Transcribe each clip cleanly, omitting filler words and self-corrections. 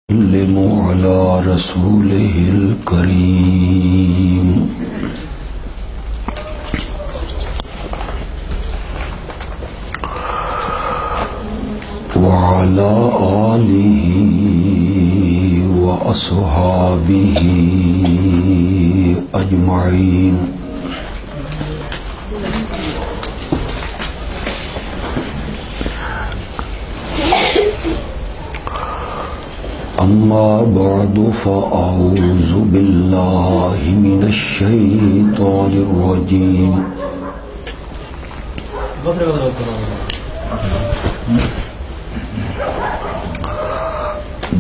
وسلم على رسوله الكريم وعلى آله وأصحابه أجمعين. أما بعد فأعوذ بالله من الشيطان الرجيم.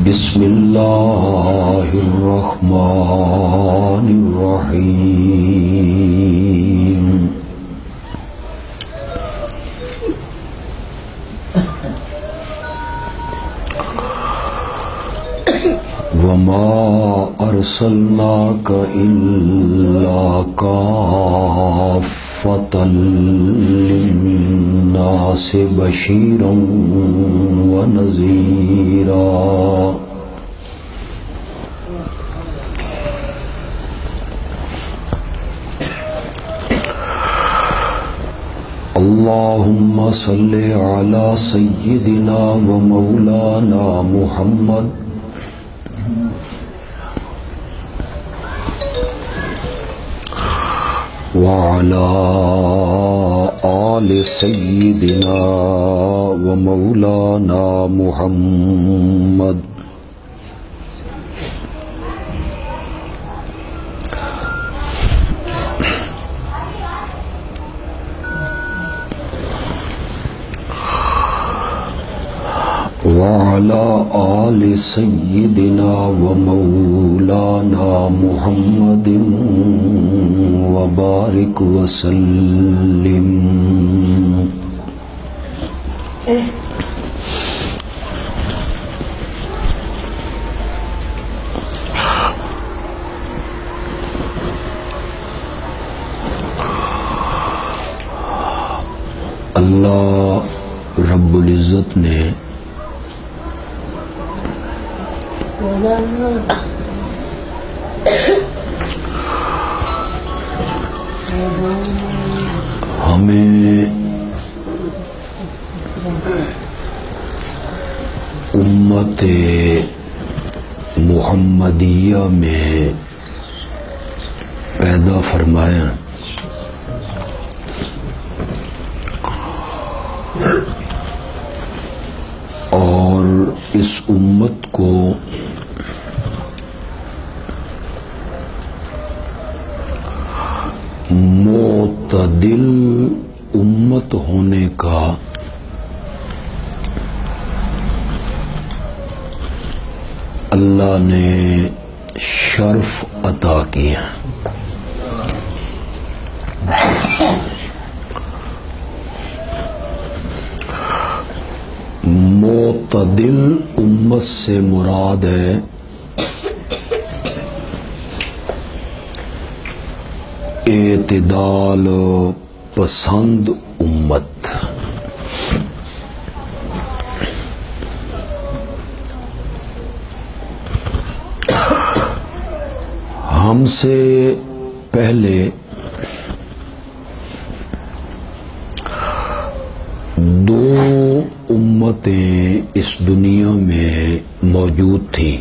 بسم الله الرحمن الرحيم. وما أرسلناك إلا كافة للناس بشيرا ونذيرا. اللهم صل على سيدنا ومولانا محمد وعلى آل سيدنا ومولانا محمد وعلى آل سيدنا ومولانا محمد وبارك وسلم. اللہ رب العزت نے ہمیں امت محمدیہ میں پیدا فرمایا اور اس امت کو معتدل امت ہونے کا اللہ نے شرف عطا کیا. معتدل امت سے مراد ہے اعتدال پسند امت. ہم سے پہلے دو امتیں اس دنیا میں موجود تھیں.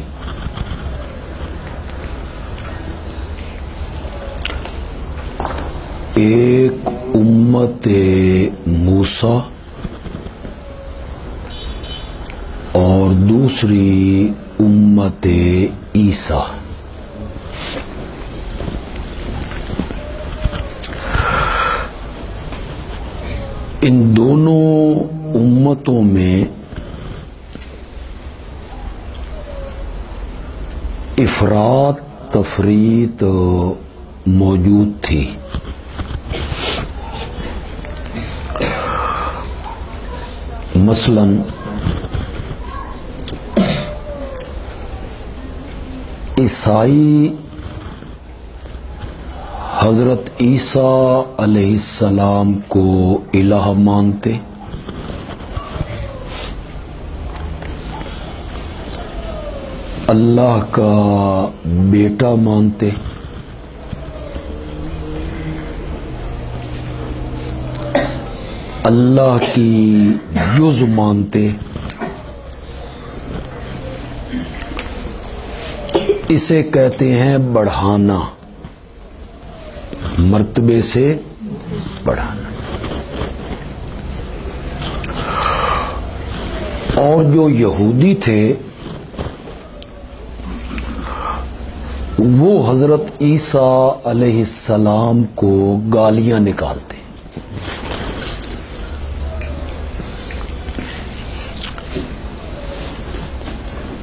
ایک امت موسیٰ اور دوسری امت عیسیٰ. ان دونوں امتوں میں افراط تفریط موجود تھی. مثلا عیسائی حضرت عیسیٰ علیہ السلام کو الہ مانتے، اللہ کا بیٹا مانتے، اللہ کی جز مانتے، اسے کہتے ہیں بڑھانا، مرتبے سے بڑھانا۔ اور جو یہودی تھے وہ حضرت عیسیٰ علیہ السلام کو گالیاں نکالتے،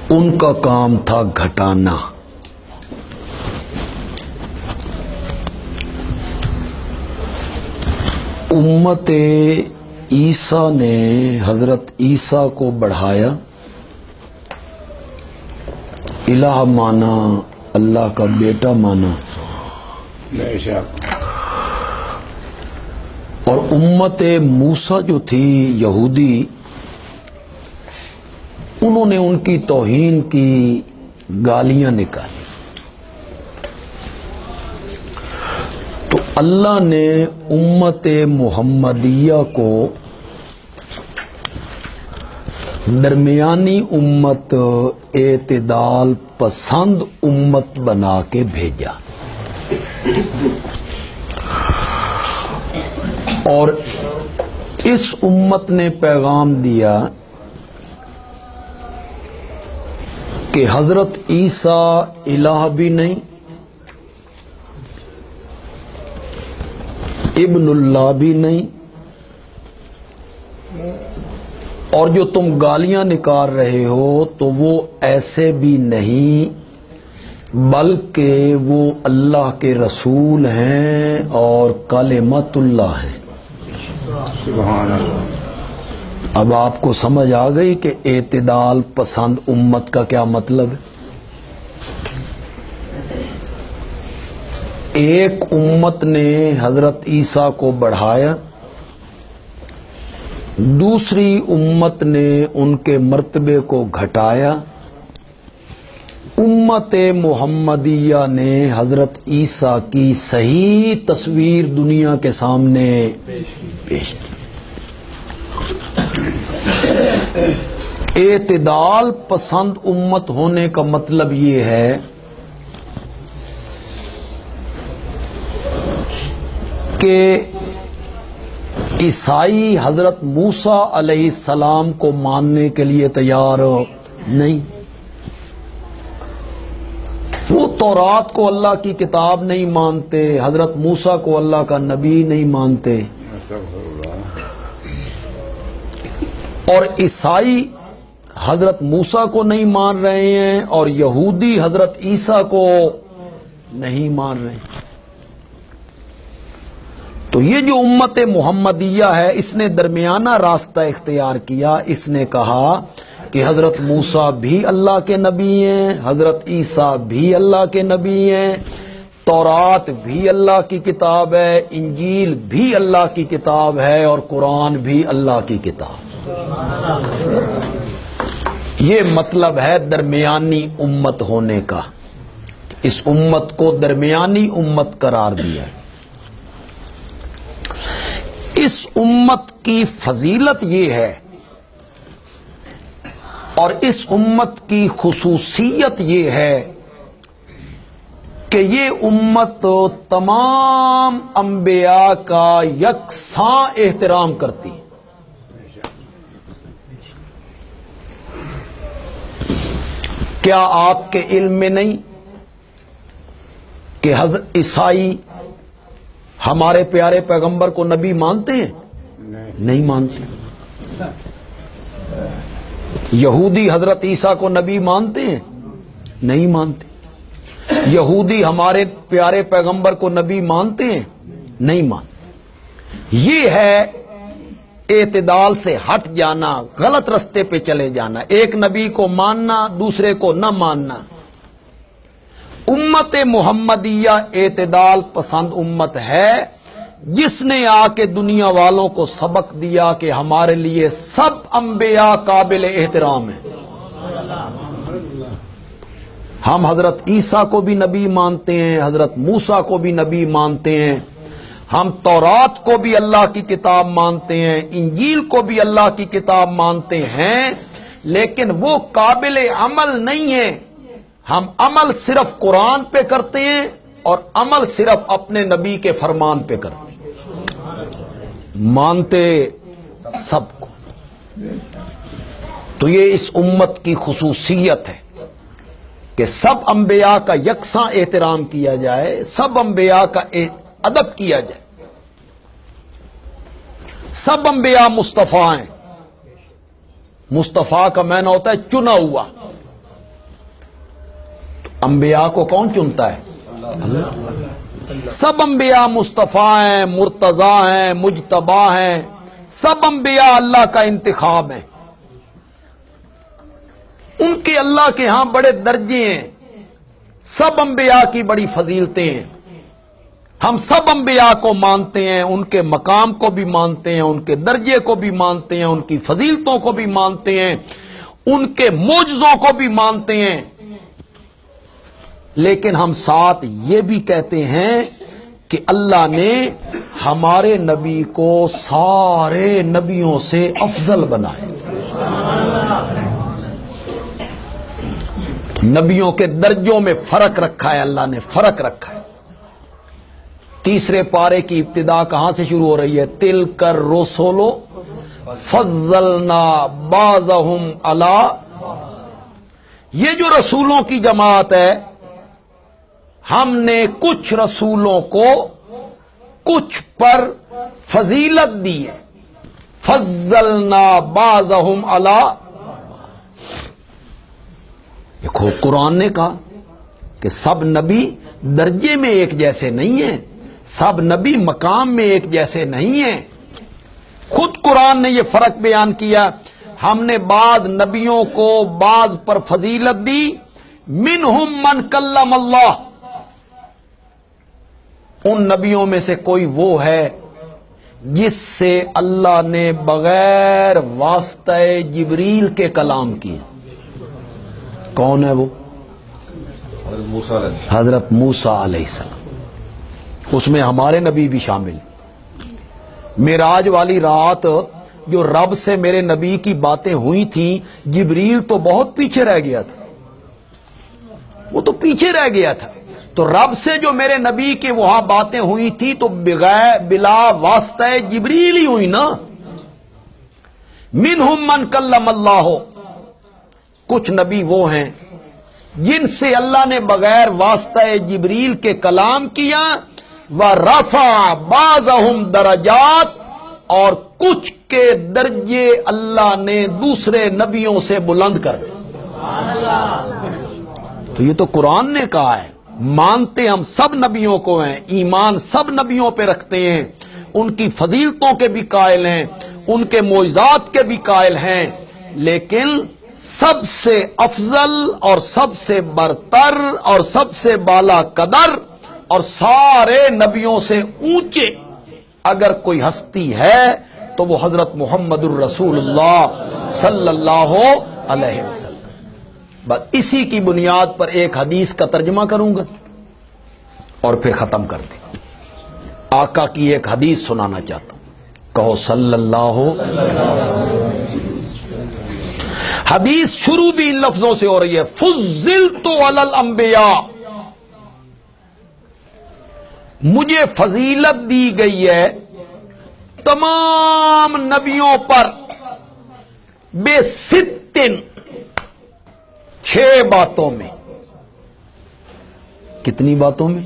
ان کا کام تھا گھٹانا۔ امت عیسیٰ نے حضرت عیسیٰ کو بڑھایا، الہ مانا، اللہ کا بیٹا مانا، اور امت موسیٰ جو تھی یہودی، انہوں نے ان کی توہین کی، گالیاں نکالی۔ تو اللہ نے امت محمدیہ کو درمیانی امت، اعتدال پسند امت بنا کے بھیجا، اور اس امت نے پیغام دیا کہ حضرت عیسیٰ الہ بھی نہیں، ابن اللہ بھی نہیں، اور جو تم گالیاں نکال رہے ہو تو وہ ایسے بھی نہیں، بلکہ وہ اللہ کے رسول ہیں اور کلمت اللہ ہیں۔ سبحان اللہ۔ اب آپ کو سمجھ آ گئی کہ اعتدال پسند امت کا کیا مطلب ہے؟ ایک امت نے حضرت عیسیٰ کو بڑھایا، دوسری امت نے ان کے مرتبے کو گھٹایا۔ امت محمدیہ نے حضرت عیسیٰ کی صحیح تصویر دنیا کے سامنے پیش کی۔ اعتدال پسند امت ہونے کا مطلب یہ ہے کہ عیسائی حضرت موسیٰ علیہ السلام کو ماننے کے لیے تیار نہیں، وہ تورات کو اللہ کی کتاب نہیں مانتے، حضرت موسیٰ کو اللہ کا نبی نہیں مانتے، اور عیسائی حضرت موسیٰ کو نہیں مان رہے ہیں، اور یہودی حضرت عیسیٰ کو نہیں مان رہے ہیں۔ تو یہ جو امت محمدیہ ہے، اس نے درمیانہ راستہ اختیار کیا۔ اس نے کہا کہ حضرت موسیٰ بھی اللہ کے نبی ہیں، حضرت عیسیٰ بھی اللہ کے نبی ہیں، تورات بھی اللہ کی کتاب ہے، انجیل بھی اللہ کی کتاب ہے، اور قرآن بھی اللہ کی کتاب۔ یہ مطلب ہے درمیانی امت ہونے کا۔ اس امت کو درمیانی امت قرار دیا ہے۔ اس امت کی فضیلت یہ ہے، اور اس امت کی خصوصیت یہ ہے کہ یہ امت تمام انبیاء کا یکساں احترام کرتی ہے۔ کیا آپ کے علم میں نہیں کہ حضرت عیسائی ہمارے پیارے پیغمبر کو نبی مانتے ہیں؟ نہیں مانتے۔ یہودی حضرت عیسیٰ کو نبی مانتے ہیں؟ نہیں مانتے۔ یہودی ہمارے پیارے پیغمبر کو نبی مانتے ہیں؟ نہیں مانتے۔ یہ ہے اعتدال سے ہٹ جانا، غلط رستے پہ چلے جانا، ایک نبی کو ماننا، دوسرے کو نہ ماننا۔ امت محمدیہ اعتدال پسند امت ہے، جس نے آ کے دنیا والوں کو سبق دیا کہ ہمارے لیے سب انبیاء قابل احترام ہیں۔ ہم حضرت عیسیٰ کو بھی نبی مانتے ہیں، حضرت موسیٰ کو بھی نبی مانتے ہیں، ہم تورات کو بھی اللہ کی کتاب مانتے ہیں، انجیل کو بھی اللہ کی کتاب مانتے ہیں، لیکن وہ قابل عمل نہیں ہے۔ ہم عمل صرف قرآن پہ کرتے ہیں اور عمل صرف اپنے نبی کے فرمان پہ کرتے ہیں، مانتے سب کو۔ تو یہ اس امت کی خصوصیت ہے کہ سب انبیاء کا یکساں احترام کیا جائے، سب انبیاء کا ادب کیا جائے۔ سب انبیاء مصطفیٰ ہیں۔ مصطفیٰ کا معنی ہوتا ہے چنا ہوا۔ انبیاء کو کون چنتا ہے؟ اللہ۔ سب انبیاء مصطفیٰ ہیں، مرتضیٰ ہیں، مجتبی ہیں، سب انبیاء اللہ کا انتخاب ہیں۔ ان کے اللہ کے ہاں بڑے درجے ہیں، سب انبیاء کی بڑی فضیلتیں ہیں۔ ہم سب انبیاء کو مانتے ہیں، ان کے مقام کو بھی مانتے ہیں، ان کے درجے کو بھی مانتے ہیں، ان کی فضیلتوں کو بھی مانتے ہیں، ان کے معجزوں کو بھی مانتے ہیں، لیکن ہم ساتھ یہ بھی کہتے ہیں کہ اللہ نے ہمارے نبی کو سارے نبیوں سے افضل بنایا۔ نبیوں کے درجوں میں فرق رکھا ہے، اللہ نے فرق رکھا ہے۔ تیسرے پارے کی ابتدا کہاں سے شروع ہو رہی ہے؟ تِلْكَ الرُّسُلُ فَضَّلْنَا بَعْضَهُمْ عَلَىٰ، یہ جو رسولوں کی جماعت ہے، ہم نے کچھ رسولوں کو کچھ پر فضیلت دی ہے۔ فَضَّلْنَا بَعْضَهُمْ عَلَىٰ، دیکھو قرآن نے کہا کہ سب نبی درجے میں ایک جیسے نہیں ہیں، سب نبی مقام میں ایک جیسے نہیں ہیں۔ خود قرآن نے یہ فرق بیان کیا، ہم نے بعض نبیوں کو بعض پر فضیلت دی، منہم من کلم اللہ، ان نبیوں میں سے کوئی وہ ہے جس سے اللہ نے بغیر واسطہ جبریل کے کلام کیا۔ کون ہے وہ؟ حضرت موسیٰ علیہ السلام۔ اس میں ہمارے نبی بھی شامل۔ معراج والی رات جو رب سے میرے نبی کی باتیں ہوئی تھیں، جبریل تو بہت پیچھے رہ گیا تھا، وہ تو پیچھے رہ گیا تھا۔ تو رب سے جو میرے نبی کے وہاں باتیں ہوئی تھی تو بلا واسطہ جبریل ہی ہوئی نا۔ منہم من کلم اللہ، کچھ نبی وہ ہیں جن سے اللہ نے بغیر واسطہ جبریل کے کلام کیا، وَرَفَعَ بَعْضَهُمْ درجات، اور کچھ کے درجے اللہ نے دوسرے نبیوں سے بلند کر دیے۔ تو یہ تو قرآن نے کہا ہے، مانتے ہم سب نبیوں کو ہیں، ایمان سب نبیوں پہ رکھتے ہیں، ان کی فضیلتوں کے بھی قائل ہیں، ان کے معجزات کے بھی قائل ہیں، لیکن سب سے افضل اور سب سے برتر اور سب سے بالا قدر اور سارے نبیوں سے اونچے اگر کوئی ہستی ہے تو وہ حضرت محمد الرسول اللہ صلی اللہ علیہ وسلم۔ بس اسی کی بنیاد پر ایک حدیث کا ترجمہ کروں گا اور پھر ختم کر دیں۔ آقا کی ایک حدیث سنانا چاہتا ہوں، کہو صلی اللہ حدیث شروع بھی ان لفظوں سے ہو رہی ہے، فضلت علی الانبیاء، مجھے فضیلت دی گئی ہے تمام نبیوں پر، بے ستن، 6 باتوں میں۔ کتنی باتوں میں؟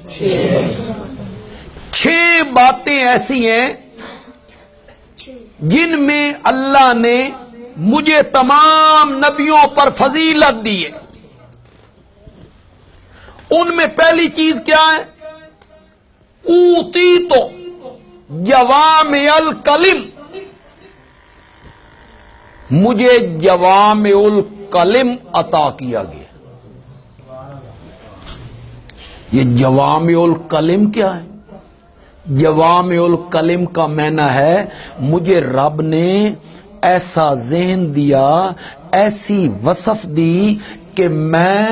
6 باتیں ایسی ہیں جن میں اللہ نے مجھے تمام نبیوں پر فضیلت دی ہے۔ ان میں پہلی چیز کیا ہے؟ اوتیتو جوامع الکلم، مجھے جوامع الکلم عطا کیا گیا۔ یہ جوامع الکلم کیا ہے؟ جوامع الکلم کا معنی ہے مجھے رب نے ایسا ذہن دیا، ایسی وصف دی کہ میں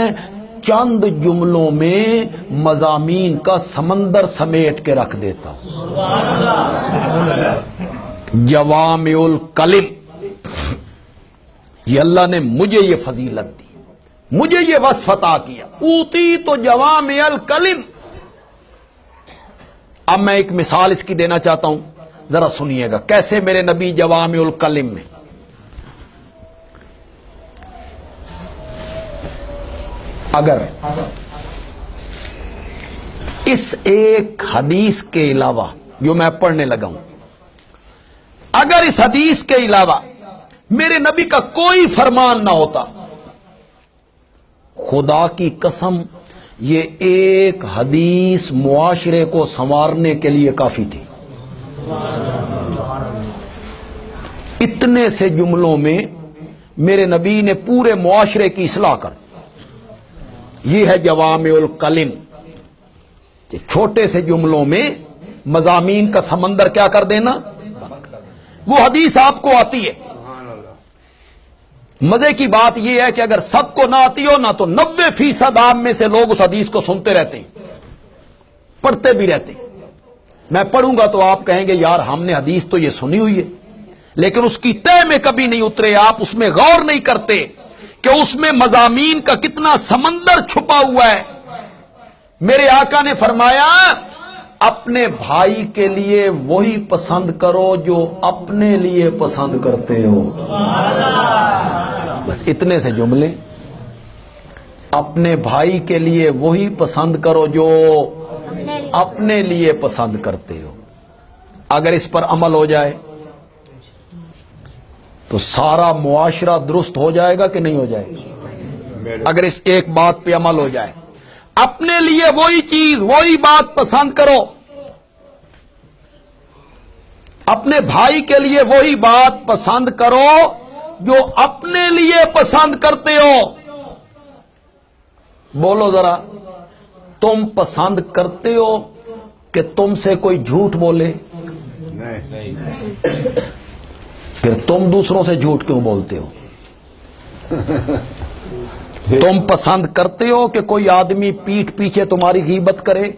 چند جملوں میں مضامین کا سمندر سمیٹ کے رکھ دیتا ہوں. جوامع الکلم، یہ اللہ نے مجھے یہ فضیلت دی، مجھے یہ وصف عطا کیا. اوتی تو جوامع الکلم. اب میں ایک مثال اس کی دینا چاہتا ہوں، ذرا سنیے گا کیسے میرے نبی جوامع الکلم میں. اگر اس ایک حدیث کے علاوہ جو میں پڑھنے لگا ہوں، اگر اس حدیث کے علاوہ میرے نبی کا کوئی فرمان نہ ہوتا، خدا کی قسم یہ ایک حدیث معاشرے کو سنوارنے کے لیے کافی تھی. اتنے سے جملوں میں میرے نبی نے پورے معاشرے کی اصلاح کر دی. یہ ہے جوامع الکلم، چھوٹے سے جملوں میں مضامین کا سمندر کیا کر دینا. وہ حدیث آپ کو آتی ہے، مزے کی بات یہ ہے کہ اگر سب کو نہ آتی ہو نہ تو 90% عام میں سے لوگ اس حدیث کو سنتے رہتے ہیں، پڑھتے بھی رہتے ہیں. میں پڑھوں گا تو آپ کہیں گے یار ہم نے حدیث تو یہ سنی ہوئی ہے، لیکن اس کی تہ میں کبھی نہیں اترے، آپ اس میں غور نہیں کرتے کہ اس میں مضامین کا کتنا سمندر چھپا ہوا ہے. میرے آقا نے فرمایا اپنے بھائی کے لیے وہی پسند کرو جو اپنے لیے پسند کرتے ہو. بس اتنے سے جملے. اپنے بھائی کے لیے وہی پسند کرو جو اپنے لیے پسند کرتے ہو. اگر اس پر عمل ہو جائے تو سارا معاشرہ درست ہو جائے گا کہ نہیں ہو جائے گا؟ اگر اس ایک بات پہ عمل ہو جائے، اپنے لیے وہی چیز وہی بات پسند کرو، اپنے بھائی کے لیے وہی بات پسند کرو جو اپنے لیے پسند کرتے ہو. بولو ذرا، تم پسند کرتے ہو کہ تم سے کوئی جھوٹ بولے؟ پھر تم دوسروں سے جھوٹ کیوں بولتے ہو؟ تم پسند کرتے ہو کہ کوئی آدمی پیٹھ پیچھے تمہاری غیبت کرے؟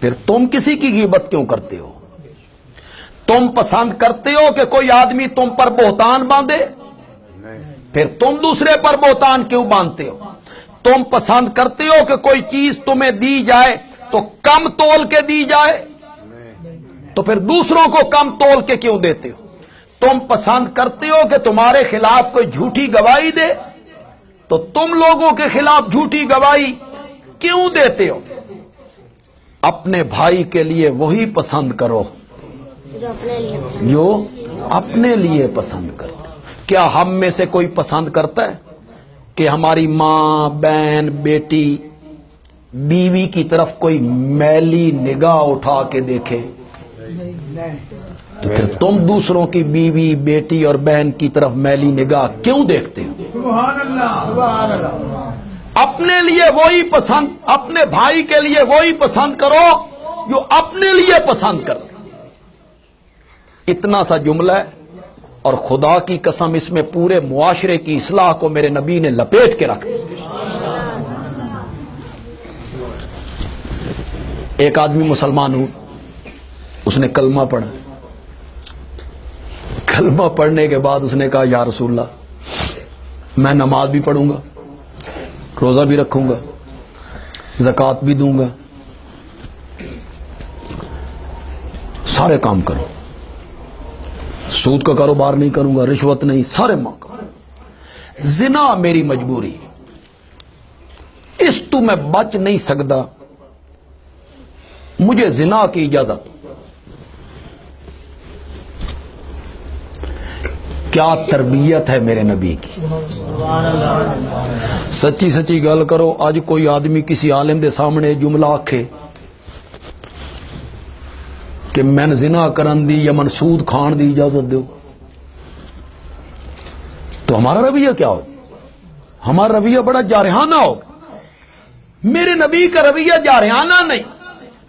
پھر تم کسی کی غیبت کیوں کرتے ہو؟ تم پسند کرتے ہو کہ کوئی آدمی تم پر بہتان باندھے؟ پھر تم دوسرے پر بہتان کیوں باندھتے ہو؟ تم پسند کرتے ہو کہ کوئی چیز تمہیں دی جائے تو کم تول کے دی جائے؟ تو پھر دوسروں کو کم تول کے کیوں دیتے ہو؟ تم پسند کرتے ہو کہ تمہارے خلاف کوئی جھوٹی گواہی دے تو تم لوگوں کے خلاف جھوٹی گواہی کیوں دیتے ہو؟ اپنے بھائی کے لیے وہی پسند کرو جو اپنے لیے پسند کرتے. کیا ہم میں سے کوئی پسند کرتا ہے کہ ہماری ماں، بہن، بیٹی، بیوی کی طرف کوئی میلی نگاہ اٹھا کے دیکھے؟ تو پھر تم دوسروں کی بیوی، بیٹی اور بہن کی طرف میلی نگاہ کیوں دیکھتے ہو؟ سبحان اللہ. اپنے لیے وہی پسند، اپنے بھائی کے لیے وہی پسند کرو جو اپنے لیے پسند کرتے. اتنا سا جملہ ہے اور خدا کی قسم اس میں پورے معاشرے کی اصلاح کو میرے نبی نے لپیٹ کے رکھ دیا. ایک آدمی مسلمان ہو، اس نے کلمہ پڑھا. کلمہ پڑھنے کے بعد اس نے کہا یا رسول اللہ میں نماز بھی پڑھوں گا، روزہ بھی رکھوں گا، زکوٰۃ بھی دوں گا، سارے کام کروں، سود کا کاروبار نہیں کروں گا، رشوت نہیں، سارے موقع. زنا میری مجبوری، اس تو میں بچ نہیں سکتا، مجھے زنا کی اجازت. کیا تربیت ہے میرے نبی کی. سچی سچی گل کرو، آج کوئی آدمی کسی عالم دے سامنے جملہ آکھے کہ میں زنا کرن دی یا منسود کھان دی اجازت دو، تو ہمارا رویہ کیا ہوگا؟ ہمارا رویہ بڑا جارحانہ ہوگا. میرے نبی کا رویہ جارحانہ نہیں.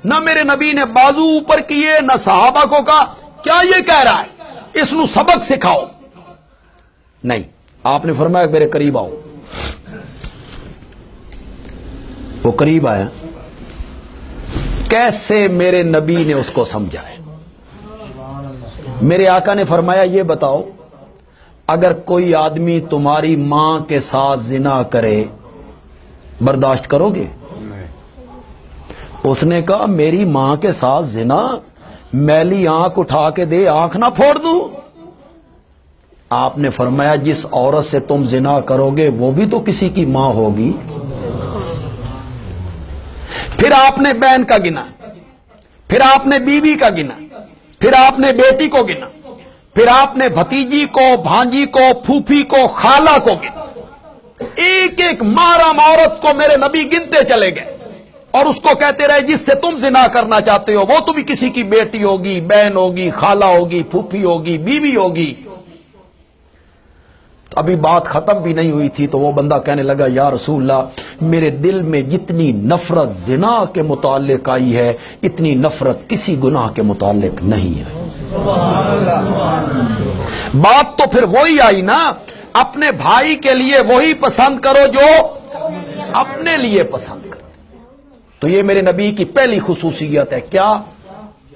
نہ میرے نبی نے بازو اوپر کیے، نہ صحابہ کو کہا کیا یہ کہہ رہا ہے اس نو سبق سکھاؤ، نہیں. آپ نے فرمایا میرے قریب آؤ. وہ قریب آیا، کیسے میرے نبی نے اس کو سمجھایا؟ میرے آقا نے فرمایا یہ بتاؤ اگر کوئی آدمی تمہاری ماں کے ساتھ زنا کرے برداشت کرو گے؟ اس نے کہا میری ماں کے ساتھ زنا، میلی آنکھ اٹھا کے دے آنکھ نہ پھوڑ دوں؟ آپ نے فرمایا جس عورت سے تم زنا کرو گے وہ بھی تو کسی کی ماں ہوگی۔ پھر آپ نے بہن کا گنا، پھر آپ نے بیوی کا گنا، پھر آپ نے بیٹی کو گنا، پھر آپ نے بھتیجی کو، بھانجی کو، پھوپھی کو، خالہ کو گنا۔ ایک ایک محرم عورت کو میرے نبی گنتے چلے گئے اور اس کو کہتے رہے جس سے تم زنا کرنا چاہتے ہو وہ تو بھی کسی کی بیٹی ہوگی، بہن ہوگی، خالہ ہوگی، پھوپھی ہوگی، بیوی ہوگی۔ تو ابھی بات ختم بھی نہیں ہوئی تھی تو وہ بندہ کہنے لگا یا رسول اللہ میرے دل میں جتنی نفرت زنا کے متعلق آئی ہے اتنی نفرت کسی گناہ کے متعلق نہیں ہے۔ بات تو پھر وہی آئی نا، اپنے بھائی کے لیے وہی پسند کرو جو اپنے لیے پسند کرو۔ تو یہ میرے نبی کی پہلی خصوصیت ہے، کیا؟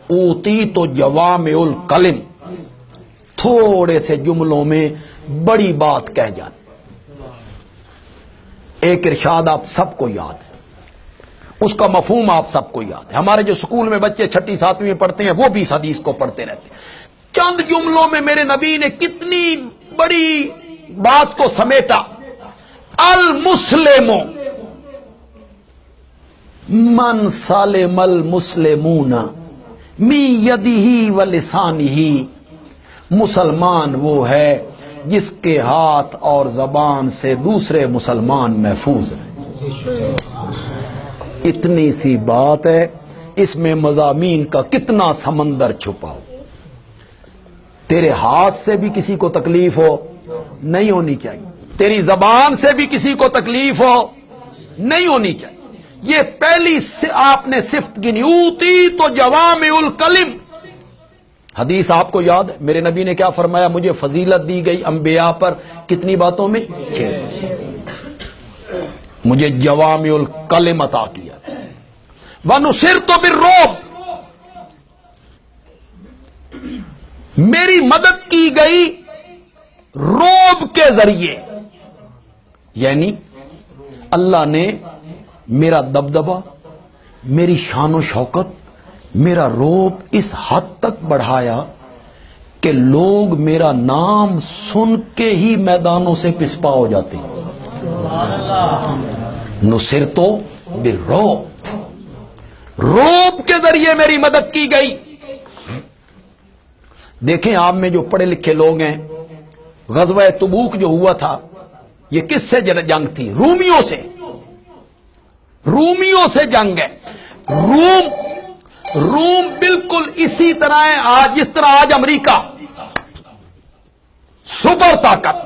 اوتی تو جوامع الکلم، تھوڑے سے جملوں میں بڑی بات کہہ جانا۔ ایک ارشاد آپ سب کو یاد ہے، اس کا مفہوم آپ سب کو یاد ہے۔ ہمارے جو سکول میں بچے چھٹی ساتویں میں پڑھتے ہیں وہ بھی اس حدیث کو پڑھتے رہتے ہیں۔ چند جملوں میں میرے نبی نے کتنی بڑی بات کو سمیٹا۔ المسلم من سالم المسلمون من یدہ و لسانہ، مسلمان وہ ہے جس کے ہاتھ اور زبان سے دوسرے مسلمان محفوظ ہیں۔ اتنی سی بات ہے، اس میں مضامین کا کتنا سمندر چھپا ہو۔ تیرے ہاتھ سے بھی کسی کو تکلیف ہو نہیں ہونی چاہیے، تیری زبان سے بھی کسی کو تکلیف ہو نہیں ہونی چاہیے۔ یہ پہلی آپ نے صفت گنی، اوتی تو جوامع الکلم۔ حدیث آپ کو یاد ہے میرے نبی نے کیا فرمایا؟ مجھے فضیلت دی گئی انبیاء پر کتنی باتوں میں؟ 6۔ مجھے جوامع الکلم عطا کیا۔ وَنُصِرْتُ بِالرُّعْبِ، میری مدد کی گئی رعب کے ذریعے، یعنی اللہ نے میرا دبدبہ، میری شان و شوکت، میرا رعب اس حد تک بڑھایا کہ لوگ میرا نام سن کے ہی میدانوں سے پسپا ہو جاتے ہیں۔ نصرت بالرعب، رعب کے ذریعے میری مدد کی گئی۔ دیکھیں آپ میں جو پڑھے لکھے لوگ ہیں، غزوہ تبوک جو ہوا تھا یہ کس سے جنگ تھی؟ رومیوں سے۔ رومیوں سے جنگ ہے۔ روم بالکل اسی طرح ہے آج جس طرح آج امریکہ سپر طاقت۔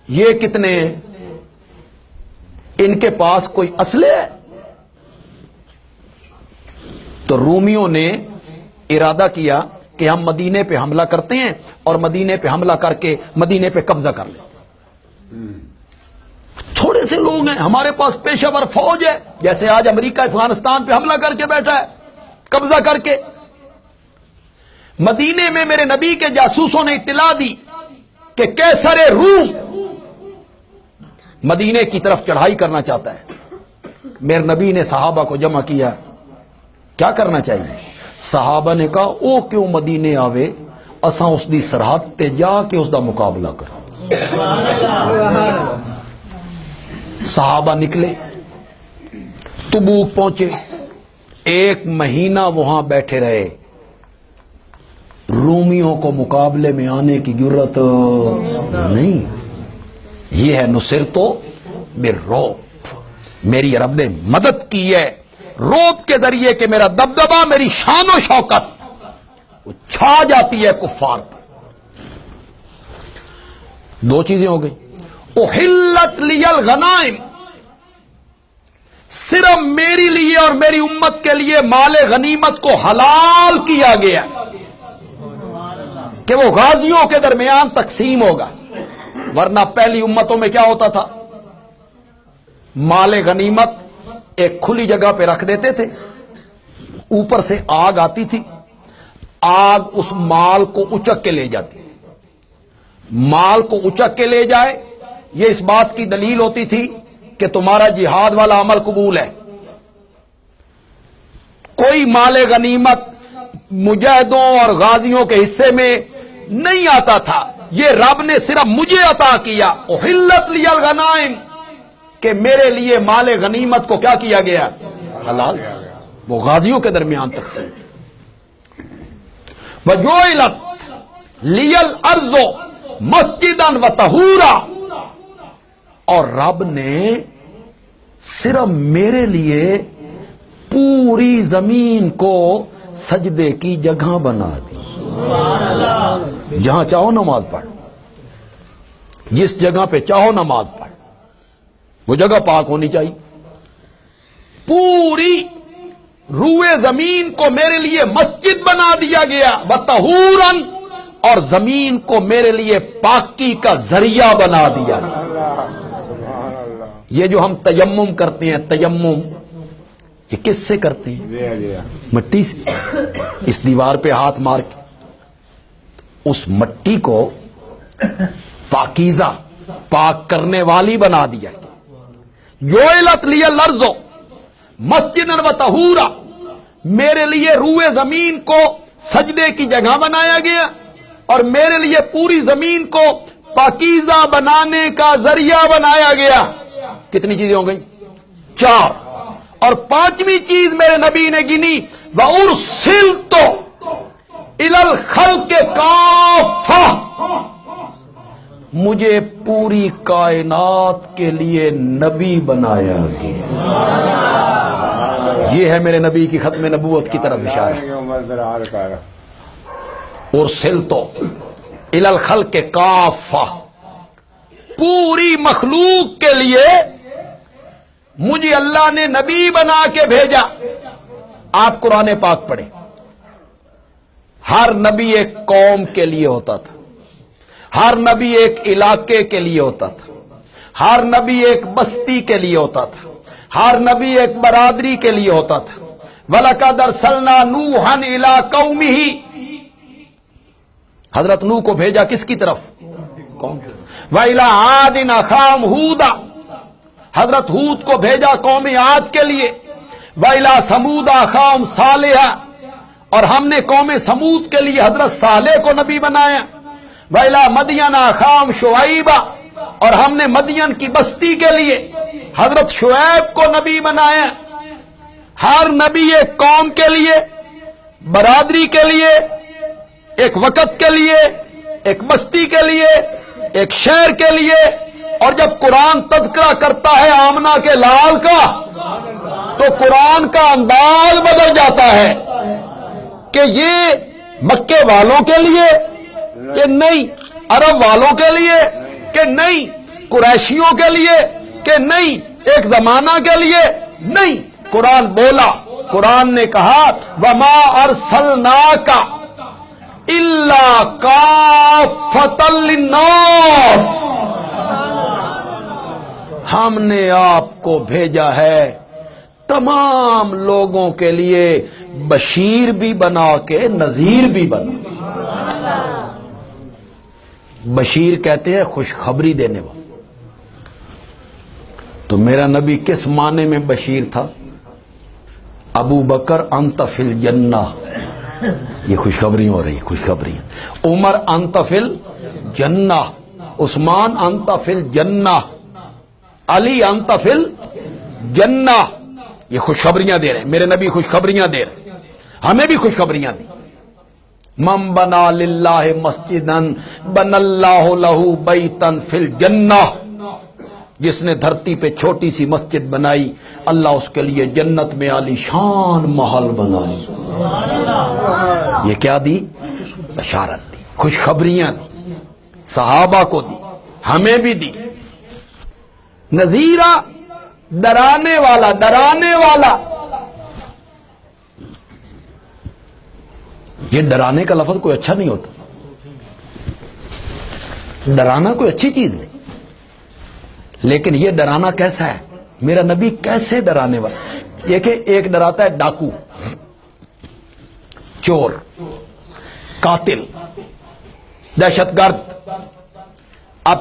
یہ کتنے ہیں؟ ان کے پاس کوئی اسلحہ ہے؟ تو رومیوں نے ارادہ کیا کہ ہم مدینے پہ حملہ کرتے ہیں اور مدینے پہ حملہ کر کے مدینے پہ قبضہ کر لیتے ہیں۔ تھوڑے سے لوگ ہیں، ہمارے پاس پیشہ ور فوج ہے، جیسے آج امریکہ افغانستان پہ حملہ کر کے بیٹھا ہے قبضہ کر کے۔ مدینے میں میرے نبی کے جاسوسوں نے اطلاع دی کہ قیصر روم مدینے کی طرف چڑھائی کرنا چاہتا ہے۔ میرے نبی نے صحابہ کو جمع کیا، کیا کرنا چاہیے؟ صحابہ نے کہا او کیوں مدینے آوے، اساں اس دی سرحد تے جا کے اس دا مقابلہ کرو۔ صحابہ نکلے، تبوک پہنچے، 1 مہینہ وہاں بیٹھے رہے۔ رومیوں کو مقابلے میں آنے کی جرت نہیں۔ یہ ہے نصرت بالرعب، میری رب نے مدد کی ہے رعب کے ذریعے کہ میرا دبدبہ، میری شان و شوکت وہ چھا جاتی ہے کفار پر۔ 2 چیزیں ہو گئی۔ احلت لی الغنائم، صرف میری لیے اور میری امت کے لیے مال غنیمت کو حلال کیا گیا کہ وہ غازیوں کے درمیان تقسیم ہوگا، ورنہ پہلی امتوں میں کیا ہوتا تھا؟ مال غنیمت ایک کھلی جگہ پہ رکھ دیتے تھے، اوپر سے آگ آتی تھی، آگ اس مال کو اچک کے لے جاتی تھی۔ مال کو اچک کے لے جائے یہ اس بات کی دلیل ہوتی تھی کہ تمہارا جہاد والا عمل قبول ہے۔ کوئی مال غنیمت مجاہدوں اور غازیوں کے حصے میں نہیں آتا تھا، یہ رب نے صرف مجھے عطا کیا، احلت لی الغنائم، کہ میرے لیے مال غنیمت کو کیا کیا گیا؟ حلال، وہ غازیوں کے درمیان تقسیم۔ وَجُعِلَتْ لِيَ الْأَرْضُ مَسْجِدًا وَطَهُورًا، اور رب نے صرف میرے لیے پوری زمین کو سجدے کی جگہ بنا دی۔ جہاں چاہو نماز پڑھ، جس جگہ پہ چاہو نماز پڑھ، وہ جگہ پاک ہونی چاہیے۔ پوری روئے زمین کو میرے لیے مسجد بنا دیا گیا، وطہوراً، اور زمین کو میرے لیے پاکی کا ذریعہ بنا دیا گیا۔ یہ جو ہم تیمم کرتے ہیں، تیمم یہ کس سے کرتے ہیں؟ مٹی سے۔ اس دیوار پہ ہاتھ مار کے اس مٹی کو پاکیزہ، پاک کرنے والی بنا دیا گیا۔ جُعِلَتْ لِيَ الْأَرْضُ مَسْجِدًا وَطَهُورًا، میرے لیے روئے زمین کو سجدے کی جگہ بنایا گیا، اور میرے لیے پوری زمین کو پاکیزہ بنانے کا ذریعہ بنایا گیا۔ کتنی چیزیں ہو گئی؟ 4۔ اور 5ویں چیز میرے نبی نے گنی، وَأُرْسِلْتُ إِلَى الْخَلْقِ كَافَّةً، مجھے پوری کائنات کے لیے نبی بنایا گیا۔ یہ ہے میرے نبی کی ختم نبوت کی طرف اشارہ۔ ارسلت الی الخلق کافہ، پوری مخلوق کے لیے مجھے اللہ نے نبی بنا کے بھیجا۔ آپ قرآن پاک پڑھیں، ہر نبی ایک قوم کے لیے ہوتا تھا، ہر نبی ایک علاقے کے لیے ہوتا تھا، ہر نبی ایک بستی کے لیے ہوتا تھا، ہر نبی ایک برادری کے لیے ہوتا تھا۔ وَلَقَدْ أَرْسَلْنَا نُوحًا إِلَىٰ قَوْمِهِ، حضرت نوح کو بھیجا کس کی طرف؟ قوم۔ وَإِلَىٰ عَادٍ أَخَاهُمْ هُودًا، حضرت ہود کو بھیجا قوم عاد کے لیے۔ وَإِلَىٰ ثَمُودَ أَخَاهُمْ صَالِحًا، اور ہم نے قوم سمود کے لیے حضرت صالح کو نبی بنایا۔ وَإِلَىٰ مَدْيَنَ أَخَاهُمْ شُعَيْبًا، اور ہم نے مدین کی بستی کے لیے حضرت شعیب کو نبی بنایا۔ ہر نبی ایک قوم کے لیے، برادری کے لیے، ایک وقت کے لیے، ایک بستی کے لیے، ایک شہر کے لیے۔ اور جب قرآن تذکرہ کرتا ہے آمنہ کے لال کا، تو قرآن کا انداز بدل جاتا ہے کہ یہ مکے والوں کے لیے کہ نہیں، عرب والوں کے لیے کہ نہیں، قریشیوں کے لیے کہ نہیں، ایک زمانہ کے لیے نہیں۔ قرآن بولا، قرآن نے کہا وَمَا أَرْسَلْنَاكَ إِلَّا كَافَّةً لِلنَّاسِ، ہم نے آپ کو بھیجا ہے تمام لوگوں کے لیے، بشیر بھی بنا کے نذیر بھی بنا۔ بشیر کہتے ہیں خوشخبری دینے والا۔ تو میرا نبی کس معنی میں بشیر تھا؟ ابو بکر انت فی الجنہ، یہ خوشخبری ہو رہی، خوشخبری۔ عمر انت فی الجنہ، عثمان انت فی الجنہ، علی انت فی الجنہ، یہ خوشخبریاں دے رہے ہیں، میرے نبی خوشخبریاں دے رہے ہیں، ہمیں بھی خوشخبریاں دی۔ من بنا للہ مسجدا بن اللہ لہ بیتا فی الجنہ، جس نے دھرتی پہ چھوٹی سی مسجد بنائی، اللہ اس کے لیے جنت میں عالی شان محل بنائی۔ یہ کیا دی؟ بشارت دی، خوشخبریاں دی، صحابہ کو دی، ہمیں بھی دی۔ نذیرہ، ڈرانے والا، ڈرانے والا۔ یہ ڈرانے کا لفظ کوئی اچھا نہیں ہوتا، ڈرانا کوئی اچھی چیز نہیں، لیکن یہ ڈرانا کیسا ہے؟ میرا نبی کیسے ڈرانے والا. دیکھیں ایک ڈراتا ہے ڈاکو, چور, قاتل, دہشت گرد. اب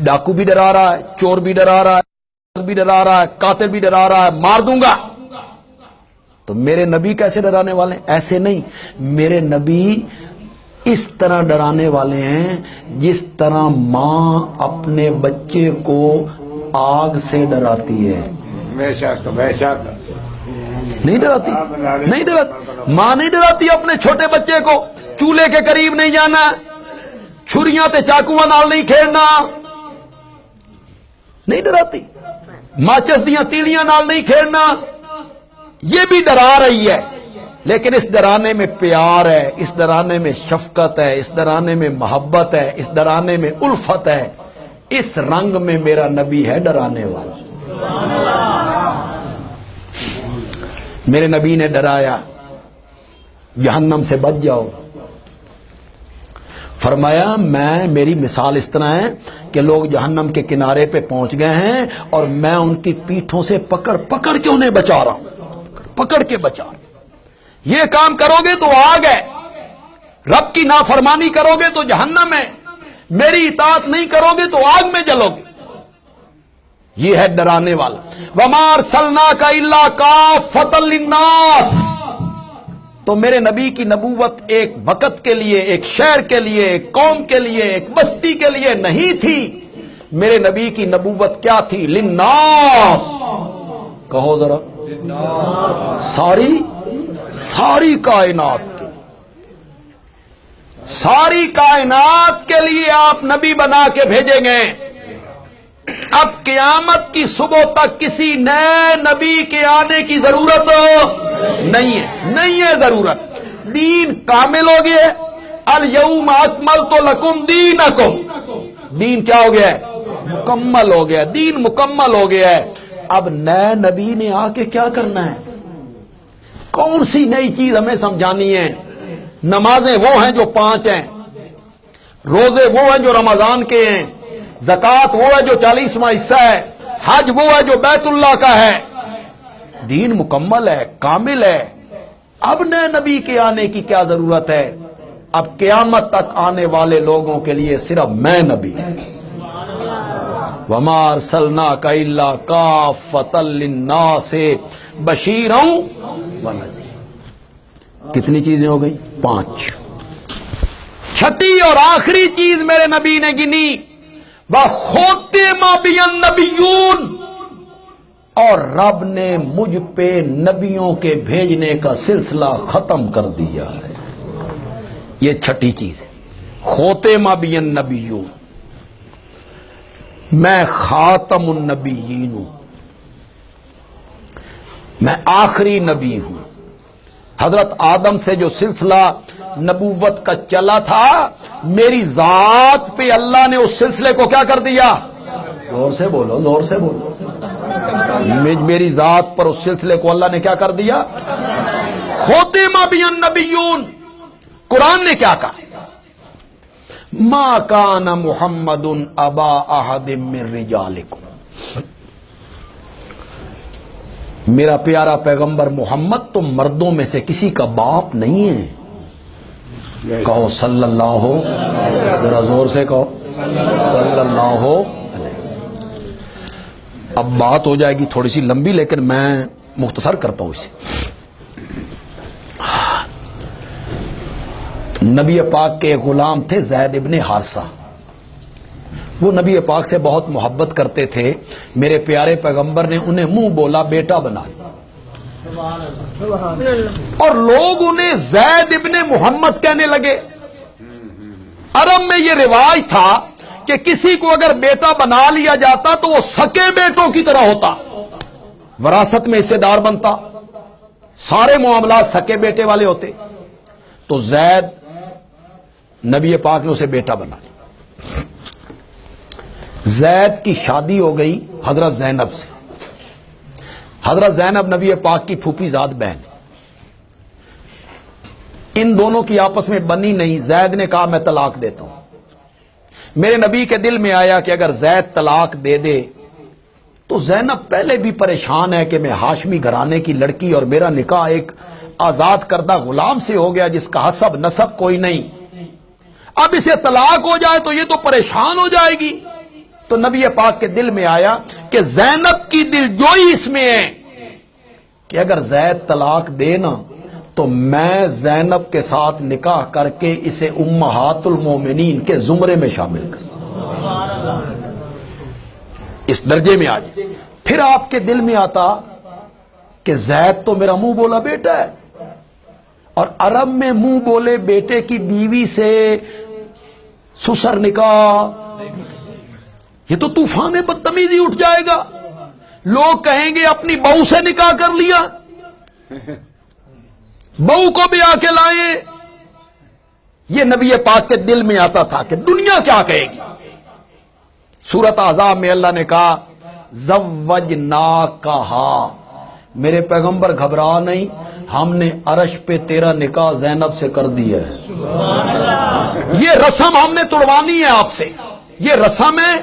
ڈاکو بھی ڈرا رہا ہے, چور بھی ڈرا رہا ہے, بھی ڈرا رہا ہے, قاتل بھی ڈرا رہا ہے, مار دوں گا. تو میرے نبی کیسے ڈرانے والے ہیں؟ ایسے نہیں, میرے نبی اس طرح ڈرانے والے ہیں جس طرح ماں اپنے بچے کو آگ سے ڈراتی ہے. بے شک بے شک. نہیں ڈراتی, نہیں ڈراتی. ماں نہیں ڈراتی اپنے چھوٹے بچے کو چولہے کے قریب نہیں جانا, چھریاں تے چاقواں نال نہیں کھیلنا, نہیں ڈراتی. ماچس دیاں تیلیاں نال نہیں کھیلنا. یہ بھی ڈرا رہی ہے, لیکن اس ڈرانے میں پیار ہے, اس ڈرانے میں شفقت ہے, اس ڈرانے میں محبت ہے, اس ڈرانے میں الفت ہے. اس رنگ میں میرا نبی ہے ڈرانے والا. میرے نبی نے ڈرایا جہنم سے بچ جاؤ. فرمایا میری مثال اس طرح ہے کہ لوگ جہنم کے کنارے پہ پہنچ گئے ہیں اور میں ان کی پیٹھوں سے پکڑ پکڑ کے انہیں بچا رہا ہوں, پکڑ کے بچا رہا ہوں. یہ کام کرو گے تو آگ ہے, رب کی نافرمانی کرو گے تو جہنم ہے, میری اطاعت نہیں کرو گے تو آگ میں جلو گے. یہ ہے ڈرانے والا. وَمَا أَرْسَلْنَاكَ إِلَّا كَافَّةً لِلنَّاسِ. تو میرے نبی کی نبوت ایک وقت کے لیے, ایک شہر کے لیے, ایک قوم کے لیے, ایک بستی کے لیے نہیں تھی. میرے نبی کی نبوت کیا تھی؟ للناس. کہو ذرا, ساری کائنات کی, ساری کائنات کے لیے آپ نبی بنا کے بھیجے گئے. اب قیامت کی صبح تک کسی نئے نبی کے آنے کی ضرورت نہیں ہے, نہیں ہے ضرورت. دین کامل ہو گیا. الیوم اکملت لکم دینکم. دین کیا ہو گیا ہے؟ مکمل ہو گیا. دین مکمل ہو گیا ہے. اب نئے نبی نے آ کے کیا کرنا ہے؟ کون سی نئی چیز ہمیں سمجھانی ہے؟ نمازیں وہ ہیں جو 5 ہیں, روزے وہ ہیں جو رمضان کے ہیں, زکوٰۃ وہ ہے جو 40واں حصہ ہے, حج وہ ہے جو بیت اللہ کا ہے. دین مکمل ہے, کامل ہے. اب نئے نبی کے آنے کی کیا ضرورت ہے؟ اب قیامت تک آنے والے لوگوں کے لیے صرف میں نبی. وَمَا أَرْسَلْنَاكَ إِلَّا كَافَّةً لِلنَّاسِ بَشِيرًا وَنَذِيرًا. کتنی چیزیں ہو گئی؟ 5. چھٹی اور آخری چیز میرے نبی نے گنی, وَخُتِمَ بِيَ النَّبِيُّونَ. اور رب نے مجھ پہ نبیوں کے بھیجنے کا سلسلہ ختم کر دیا ہے. یہ چھٹی چیز ہے. خُتِمَ بِيَ النَّبِيُّونَ. میں خاتم النبیین ہوں, میں آخری نبی ہوں. حضرت آدم سے جو سلسلہ نبوت کا چلا تھا, میری ذات پہ اللہ نے اس سلسلے کو کیا کر دیا؟ زور سے بولو, زور سے بولو. میری ذات پر اس سلسلے کو اللہ نے کیا کر دیا؟ ختم بی النبیون. قرآن نے کیا کہا؟ ما کان محمد ابا احد من رجالکم. میرا پیارا پیغمبر محمد تو مردوں میں سے کسی کا باپ نہیں ہے. کہو صلی اللہ ہو, ذرا زور سے کہو صلی اللہ ہو. اب بات ہو جائے گی تھوڑی سی لمبی, لیکن میں مختصر کرتا ہوں اسے. نبی پاک کے غلام تھے زید ابن حارثہ. وہ نبی پاک سے بہت محبت کرتے تھے. میرے پیارے پیغمبر نے انہیں منہ بولا بیٹا بنا لیا, اور لوگ انہیں زید ابن محمد کہنے لگے. عرب میں یہ رواج تھا کہ کسی کو اگر بیٹا بنا لیا جاتا تو وہ سکے بیٹوں کی طرح ہوتا, وراثت میں حصے دار بنتا, سارے معاملات سکے بیٹے والے ہوتے. تو زید, نبی پاک نے اسے بیٹا بنا لیا. زید کی شادی ہو گئی حضرت زینب سے. حضرت زینب نبی پاک کی پھوپھی زاد بہن. ان دونوں کی آپس میں بنی نہیں. زید نے کہا میں طلاق دیتا ہوں. میرے نبی کے دل میں آیا کہ اگر زید طلاق دے دے تو زینب پہلے بھی پریشان ہے کہ میں ہاشمی گھرانے کی لڑکی اور میرا نکاح ایک آزاد کردہ غلام سے ہو گیا جس کا حسب نسب کوئی نہیں، اب اسے طلاق ہو جائے تو یہ تو پریشان ہو جائے گی۔ تو نبی پاک کے دل میں آیا کہ زینب کی دل جوئی اس میں ہے کہ اگر زید طلاق دے نا تو میں زینب کے ساتھ نکاح کر کے اسے امہات المومنین کے زمرے میں شامل کر اس درجے میں آ جائے۔ پھر آپ کے دل میں آتا کہ زید تو میرا منہ بولا بیٹا ہے، اور عرب میں منہ بولے بیٹے کی بیوی سے سسر نکاح، یہ تو طوفان بدتمیزی اٹھ جائے گا، لوگ کہیں گے اپنی بہو سے نکاح کر لیا، بہو کو بھی آ کے لائے۔ یہ نبی پاک کے دل میں آتا تھا کہ دنیا کیا کہے گی۔ سورۃ احزاب میں اللہ نے کہا زوجناکہا، میرے پیغمبر گھبرا نہیں، ہم نے عرش پہ تیرا نکاح زینب سے کر دیا ہے۔ یہ رسم ہم نے توڑوانی ہے آپ سے، یہ رسم ہے۔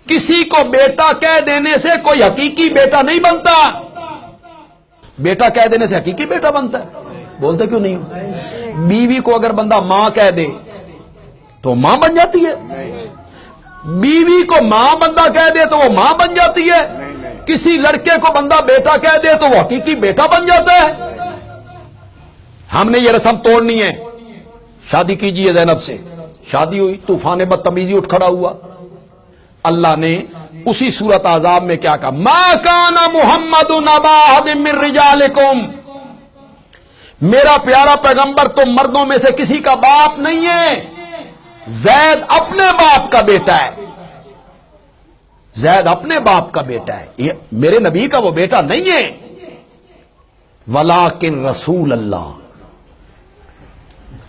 کسی کو بیٹا کہہ دینے سے کوئی حقیقی بیٹا نہیں بنتا، بیٹا کہہ دینے سے حقیقی بیٹا بنتا ہے، بولتے کیوں نہیں؟ بیوی کو اگر بندہ ماں کہہ دے تو ماں بن جاتی ہے، بیوی کو ماں بندہ کہہ دے تو وہ ماں بن جاتی ہے، کسی لڑکے کو بندہ بیٹا کہہ دے تو وہ حقیقی بیٹا بن جاتا ہے۔ ہم نے یہ رسم توڑنی ہے۔ شادی کیجئے زینب سے، شادی ہوئی، طوفان بدتمیزی اٹھ کھڑا ہوا۔ اللہ نے اسی سورۃ احزاب میں کیا کہا، ما کان محمد ابا احد من رجالکم، میرا پیارا پیغمبر تو مردوں میں سے کسی کا باپ نہیں ہے، زید اپنے باپ کا بیٹا ہے، زید اپنے باپ کا بیٹا ہے، یہ میرے نبی کا وہ بیٹا نہیں ہے۔ ولیکن رسول اللہ،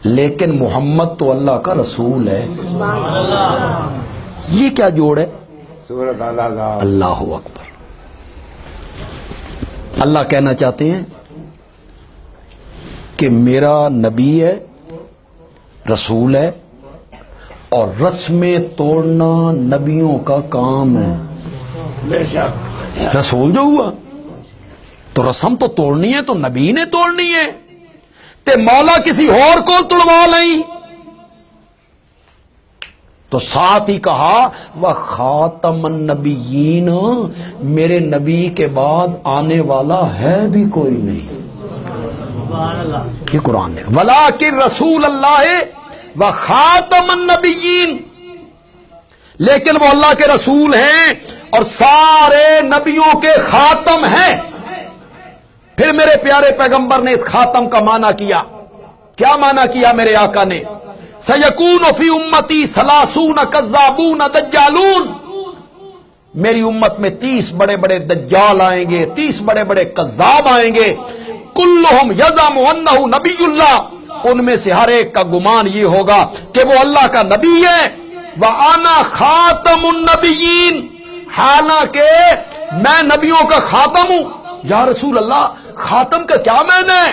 لیکن محمد تو اللہ کا رسول ہے۔ یہ کیا جوڑ ہے؟ سورۃ الاحزاب۔ اللہ اکبر۔ اللہ کہنا چاہتے ہیں کہ میرا نبی ہے، رسول ہے، اور رسمیں توڑنا نبیوں کا کام ہے۔ بے شک رسول جو ہوا تو رسم تو توڑنی ہے، تو نبی نے توڑنی ہے، تے مولا کسی اور کو توڑوا لیں۔ تو ساتھ ہی کہا وَخَاتَمَ النَّبِيِّينَ، میرے نبی کے بعد آنے والا ہے بھی کوئی نہیں۔ یہ قرآن ہے، وَلَٰكِن رسول اللہ وَخَاتَمَ النَّبِيِّينَ، لیکن وہ اللہ کے رسول ہیں اور سارے نبیوں کے خاتم ہیں۔ پھر میرے پیارے پیغمبر نے اس خاتم کا معنی کیا، کیا معنی کیا میرے آقا نے؟ سَيَكُونُ فِي أُمَّتِي ثَلَاثُونَ كَذَّابُونَ دَجَّالُونَ، میری امت میں 30 بڑے بڑے دجال آئیں گے، 30 بڑے بڑے کذاب آئیں گے، کلہم یزعم انہ نبی اللہ، ان میں سے ہر ایک کا گمان یہ ہوگا کہ وہ اللہ کا نبی ہے۔ وَأَنَا خَاتَمُ النَّبِيِّينَ، حالانکہ میں نبیوں کا خاتم ہوں۔ یا رسول اللہ، خاتم کا کیا معنی ہے؟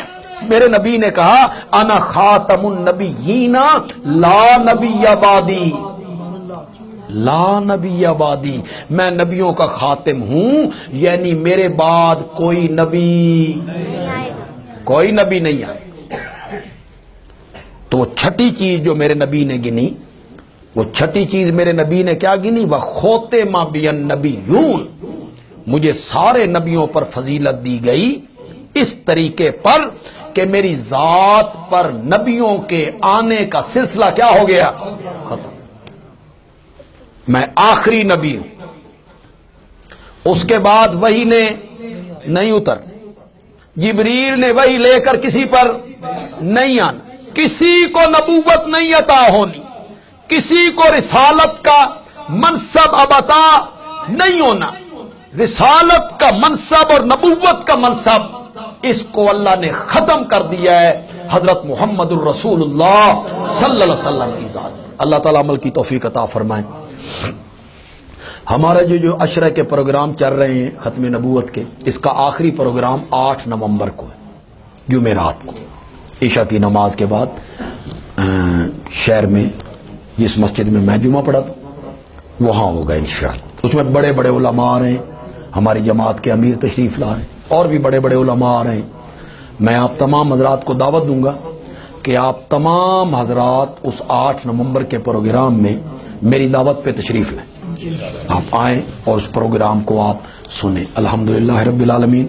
میرے نبی نے کہا انا خاتم النبیین لا نبی بعدی، لا نبی بعدی، میں نبیوں کا خاتم ہوں، یعنی میرے بعد کوئی نبی نہیں آئے۔ تو وہ چھٹی چیز جو میرے نبی نے گنی، وہ چھٹی چیز میرے نبی نے کیا گنی؟ وَخُتِمَ بِیَ النَّبِیُّونَ، مجھے سارے نبیوں پر فضیلت دی گئی اس طریقے پر کہ میری ذات پر نبیوں کے آنے کا سلسلہ کیا ہو گیا؟ ختم۔ میں آخری نبی ہوں، اس کے بعد وحی نے نہیں اتر، جبریل نے وحی لے کر کسی پر نہیں آنا، کسی کو نبوت نہیں عطا ہونی، کسی کو رسالت کا منصب اب عطا نہیں ہونا۔ رسالت کا منصب اور نبوت کا منصب اس کو اللہ نے ختم کر دیا ہے حضرت محمد الرسول اللہ صلی اللہ علیہ وسلم کی ذات۔ اللہ تعالیٰ عمل کی توفیق عطا فرمائے۔ ہمارے جو عشرہ کے پروگرام چل رہے ہیں ختم نبوت کے، اس کا آخری پروگرام 8 نومبر کو ہے، جمعرات کو عشاء کی نماز کے بعد شہر میں جس مسجد میں میں جمعہ پڑھا تھا وہاں ہوگا انشاءاللہ۔ اس میں بڑے بڑے علماء آ رہے ہیں، ہماری جماعت کے امیر تشریف لا رہے ہیں اور بھی بڑے بڑے علماء آ رہے ہیں. میں آپ تمام حضرات کو دعوت دوں گا کہ آپ تمام حضرات اس 8 نومبر کے پروگرام میں میری دعوت پہ تشریف لیں. آپ آئیں اور اس پروگرام کو آپ سنیں. الحمدللہ رب العالمین.